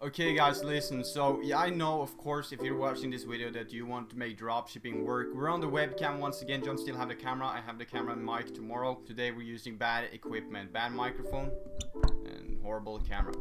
Okay guys, listen, so yeah, I know of course if you're watching this video that you want to make dropshipping work. We're on the webcam once again. John still have the camera, I have the camera and mic tomorrow. Today we're using bad equipment, bad microphone and horrible camera.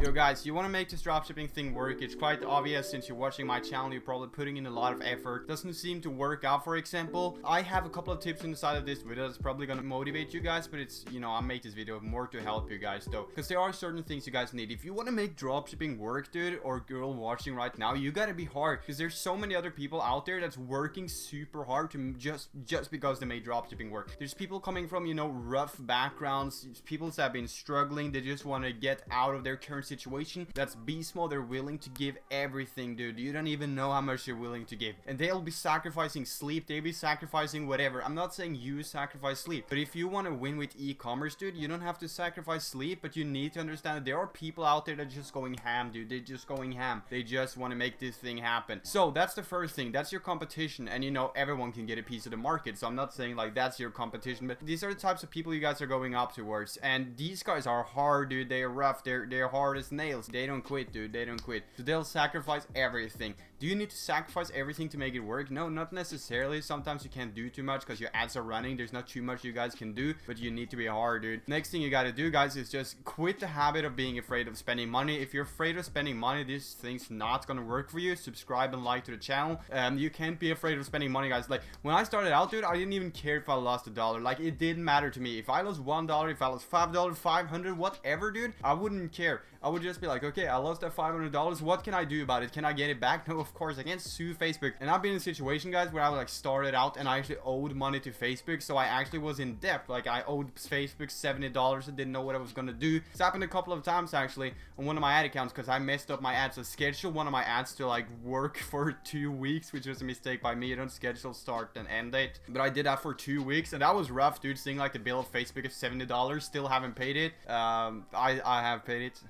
Yo guys, you want to make this dropshipping thing work. It's quite obvious since you're watching my channel, you're probably putting in a lot of effort. Doesn't seem to work out. For example, I have a couple of tips inside of this video that's probably gonna motivate you guys, but it's, you know, I made this video more to help you guys though, because there are certain things you guys need. If you want to make dropshipping work, dude, or girl watching right now, you gotta be hard, because there's so many other people out there that's working super hard to just because they made dropshipping work. There's people coming from, you know, rough backgrounds, people that have been struggling, they just want to get out of their current situation. That's beast mode. They're willing to give everything, dude. You don't even know how much you're willing to give, and they'll be sacrificing sleep, they'll be sacrificing whatever. I'm not saying you sacrifice sleep, but if you want to win with e-commerce, dude, you don't have to sacrifice sleep, but you need to understand that there are people out there that are just going ham, dude. They're just going ham. They just want to make this thing happen. So that's the first thing. That's your competition, and you know everyone can get a piece of the market. So I'm not saying like that's your competition, but these are the types of people you guys are going up towards, and these guys are hard, dude. They're rough. They're hard as nails. They don't quit, dude. They don't quit. So they'll sacrifice everything. Do you need to sacrifice everything to make it work? No, not necessarily. Sometimes you can't do too much because your ads are running. There's not too much you guys can do, but you need to be hard, dude. Next thing you gotta do, guys, is just quit the habit of being afraid of spending money. If you're afraid of spending money, this thing's not gonna work for you. Subscribe and like to the channel. You can't be afraid of spending money, guys. Like when I started out, dude, I didn't even care if I lost $1. Like it didn't matter to me. If I lost $1, if I lost $5, 500, whatever, dude, I wouldn't care. I would just be like, okay, I lost that $500. What can I do about it? Can I get it back? No, of course I can't sue Facebook. And I've been in a situation, guys, where I like started out and I actually owed money to Facebook. So I actually was in debt. Like I owed Facebook $70 and didn't know what I was gonna do. It's happened a couple of times actually on one of my ad accounts because I messed up my ads. I scheduled one of my ads to like work for 2 weeks, which was a mistake by me. I don't schedule start and end date, but I did that for 2 weeks, and that was rough, dude. Seeing like the bill of Facebook is $70, still haven't paid it. I have paid it.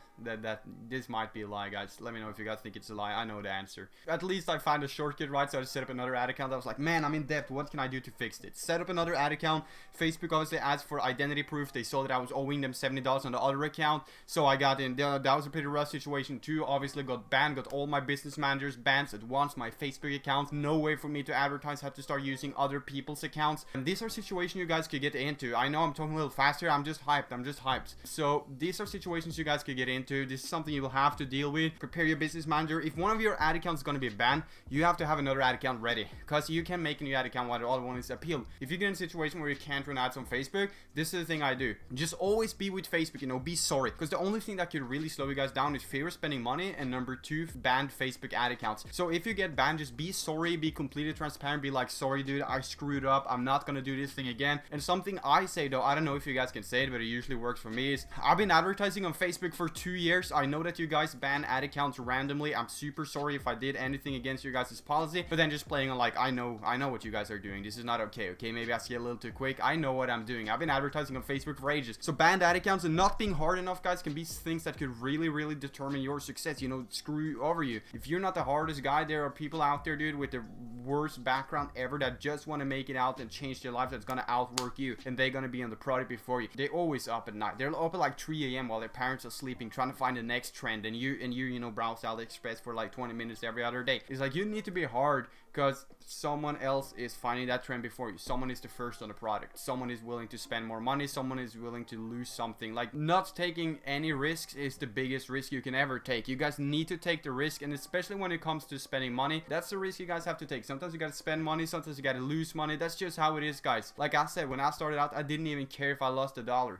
This might be a lie, guys. Let me know if you guys think it's a lie. I know the answer. At least I found a shortcut, right? So I set up another ad account. I was like, man, I'm in debt. What can I do to fix it? Set up another ad account. Facebook obviously asked for identity proof. They saw that I was owing them $70 on the other account, so I got in. That was a pretty rough situation too. Obviously got banned. Got all my business managers banned at once. My Facebook account. No way for me to advertise. Had to start using other people's accounts. And these are situations you guys could get into. I know I'm talking a little faster. I'm just hyped. So these are situations you guys could get into. This is something you will have to deal with. Prepare your business manager. If one of your ad accounts is going to be banned, you have to have another ad account ready, because you can make a new ad account while the other one is appealed. If you get in a situation where you can't run ads on Facebook, this is the thing I do. Just always be with Facebook, you know, be sorry, because the only thing that could really slow you guys down is fear of spending money, and number two, banned Facebook ad accounts. So if you get banned, just be sorry, be completely transparent, be like, sorry dude, I screwed up, I'm not gonna do this thing again. And something I say though, I don't know if you guys can say it, but it usually works for me, is I've been advertising on Facebook for 2 years. I know that you guys ban ad accounts randomly. I'm super sorry if I did anything against your guys' policy, but then just playing on like, I know what you guys are doing. This is not okay. Maybe I see a little too quick. I know what I'm doing. I've been advertising on Facebook for ages. So banned ad accounts and not being hard enough, guys, can be things that could really determine your success, you know, screw over you. If you're not the hardest guy, there are people out there, dude, with the worst background ever that just want to make it out and change their life, that's gonna outwork you, and they're gonna be on the product before you. They're always up at night. They're up at like 3 a.m. while their parents are sleeping, trying to find the next trend, and you know, browse AliExpress for like 20 minutes every other day. It's like you need to be hard because someone else is finding that trend before you. Someone is the first on the product. Someone is willing to spend more money. Someone is willing to lose something. Like, not taking any risks is the biggest risk you can ever take. You guys need to take the risk, and especially when it comes to spending money, that's the risk you guys have to take. Sometimes you gotta spend money, sometimes you gotta lose money. That's just how it is, guys. Like I said, when I started out, I didn't even care if I lost $1.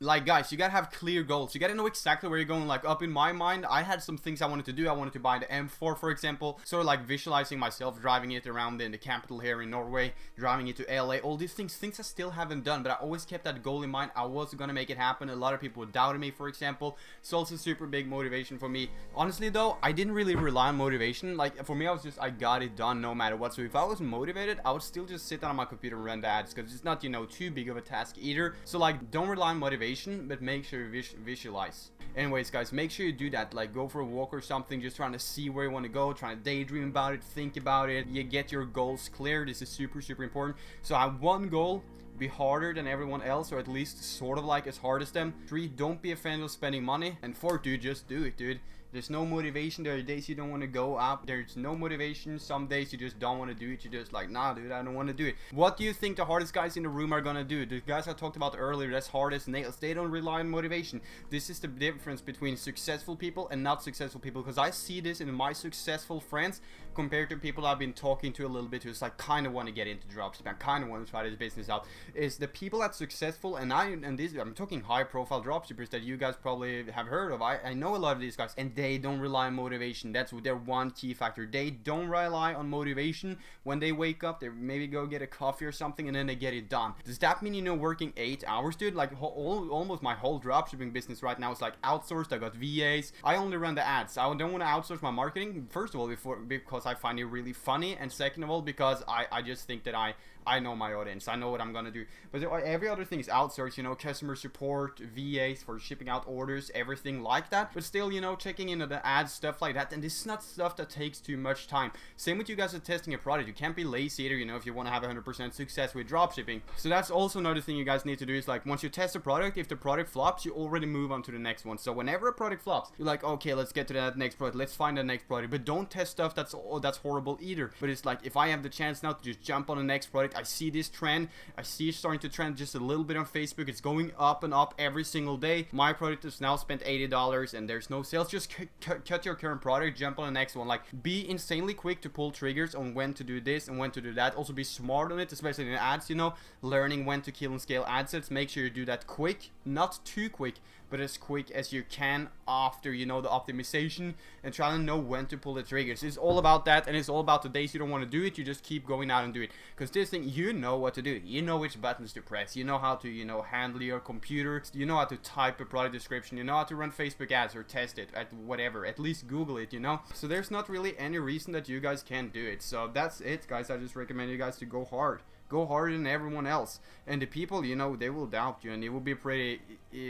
Like, guys, you gotta have clear goals. You gotta know exactly where you're going. Like, up in my mind, I had some things I wanted to do. I wanted to buy the M4, for example. Sort of like visualizing myself driving it around in the capital here in Norway, driving it to LA, all these things I still haven't done, but I always kept that goal in mind. I was gonna make it happen. A lot of people doubted me, for example. It's also super big motivation for me. Honestly though, I didn't really rely on motivation. Like, for me, I was just, I got it done no matter what. So if I wasn't motivated, I would still just sit down on my computer and run the ads, because it's not, you know, too big of a task either. So like, don't rely on motivation, but make sure you visualize. Anyways, guys, make sure you do that. Like, go for a walk or something, just trying to see where you want to go, trying to daydream about it, think about it. You get your goals clear. This is super important. So I have one goal: be harder than everyone else, or at least sort of like as hard as them. 3, don't be a fan of spending money. And 4, dude, just do it, dude. There's no motivation. There are days you don't want to go up. There's no motivation. Some days you just don't want to do it. You're just like, nah, dude, I don't want to do it. What do you think the hardest guys in the room are gonna do? The guys I talked about earlier, that's hard as nails. They don't rely on motivation. This is the difference between successful people and not successful people, because I see this in my successful friends compared to people I've been talking to a little bit who's like kind of want to get into dropshipping, I kind of want to try this business out. Is the people that's successful, and I'm talking high profile dropshippers that you guys probably have heard of. I know a lot of these guys, and they don't rely on motivation. That's their one key factor. They don't rely on motivation. When they wake up, they maybe go get a coffee or something, and then they get it done. Does that mean, you know, working 8 hours, dude? Like almost my whole dropshipping business right now is like outsourced. I got VAs. I only run the ads. I don't want to outsource my marketing. First of all, because I find it really funny, and second of all, because I just think that I know my audience. I know what I'm gonna do. But every other thing is outsourced, you know, customer support, VAs for shipping out orders, everything like that. But still, you know, checking into the ads, stuff like that. And this is not stuff that takes too much time. Same with you guys are testing a product. You can't be lazy either, you know, if you want to have 100% success with dropshipping. So that's also another thing you guys need to do is like, once you test a product, if the product flops, you already move on to the next one. So whenever a product flops, you're like, okay, let's get to that next product. Let's find the next product. But don't test stuff that's horrible either. But it's like, if I have the chance now to just jump on the next product, I see this trend, I see it starting to trend just a little bit on Facebook. It's going up and up every single day. My product has now spent $80 and there's no sales. Just cut your current product, jump on the next one. Like, be insanely quick to pull triggers on when to do this and when to do that. Also be smart on it, especially in ads, you know, learning when to kill and scale ad sets. Make sure you do that quick, not too quick, but as quick as you can after, you know, the optimization, and try to know when to pull the triggers. It's all about that, and it's all about the days you don't want to do it. You just keep going out and do it, because this thing, you know what to do. You know which buttons to press. You know how to, you know, handle your computer. You know how to type a product description. You know how to run Facebook ads or test it at whatever. At least Google it, you know. So there's not really any reason that you guys can't do it. So that's it, guys. I just recommend you guys to go hard. Go harder than everyone else. And the people, you know, they will doubt you, and it will be pretty,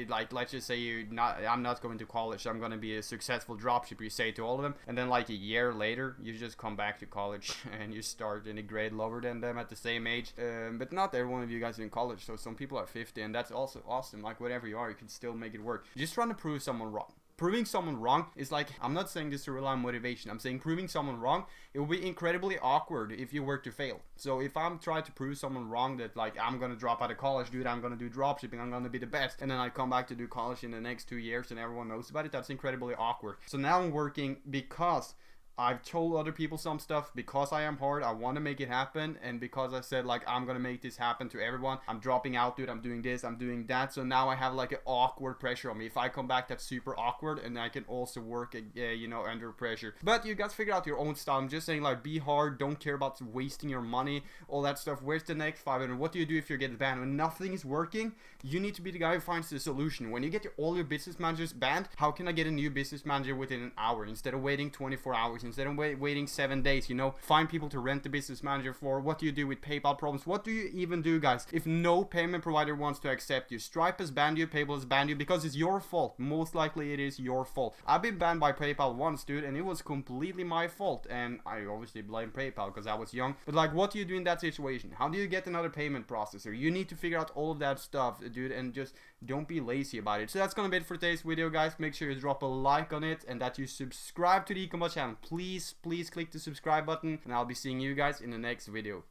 like, let's just say I'm not going to college, I'm going to be a successful dropshipper, you say to all of them, and then like a year later, you just come back to college and you start in a grade lower than them at the same age. But not every one of you guys are in college, so some people are 50, and that's also awesome. Like, whatever you are, you can still make it work. You're just trying to prove someone wrong. Proving someone wrong is like, I'm not saying this to rely on motivation, I'm saying proving someone wrong, it will be incredibly awkward if you were to fail. So if I'm trying to prove someone wrong that like, I'm gonna drop out of college, dude, I'm gonna do dropshipping, I'm gonna be the best, and then I come back to do college in the next 2 years and everyone knows about it, that's incredibly awkward. So now I'm working because I've told other people some stuff, because I am hard, I want to make it happen, and because I said like, I'm gonna make this happen to everyone. I'm dropping out, dude, I'm doing this, I'm doing that. So now I have like an awkward pressure on me. If I come back, that's super awkward, and I can also work, you know, under pressure. But you guys figure out your own style. I'm just saying, like, be hard, don't care about wasting your money, all that stuff. Where's the next 500? What do you do if you get banned? When nothing is working, you need to be the guy who finds the solution. When you get all your business managers banned, how can I get a new business manager within an hour instead of waiting 24 hours? Instead of waiting 7 days, you know, find people to rent the business manager for. What do you do with PayPal problems? What do you even do, guys, if no payment provider wants to accept you? Stripe has banned you, PayPal has banned you, because it's your fault. Most likely it is your fault. I've been banned by PayPal once, dude, and it was completely my fault, and I obviously blame PayPal because I was young. But like, what do you do in that situation? How do you get another payment processor? You need to figure out all of that stuff, dude, and just don't be lazy about it. So that's gonna be it for today's video, guys. Make sure you drop a like on it and that you subscribe to the Ecom channel. Please click the subscribe button, and I'll be seeing you guys in the next video.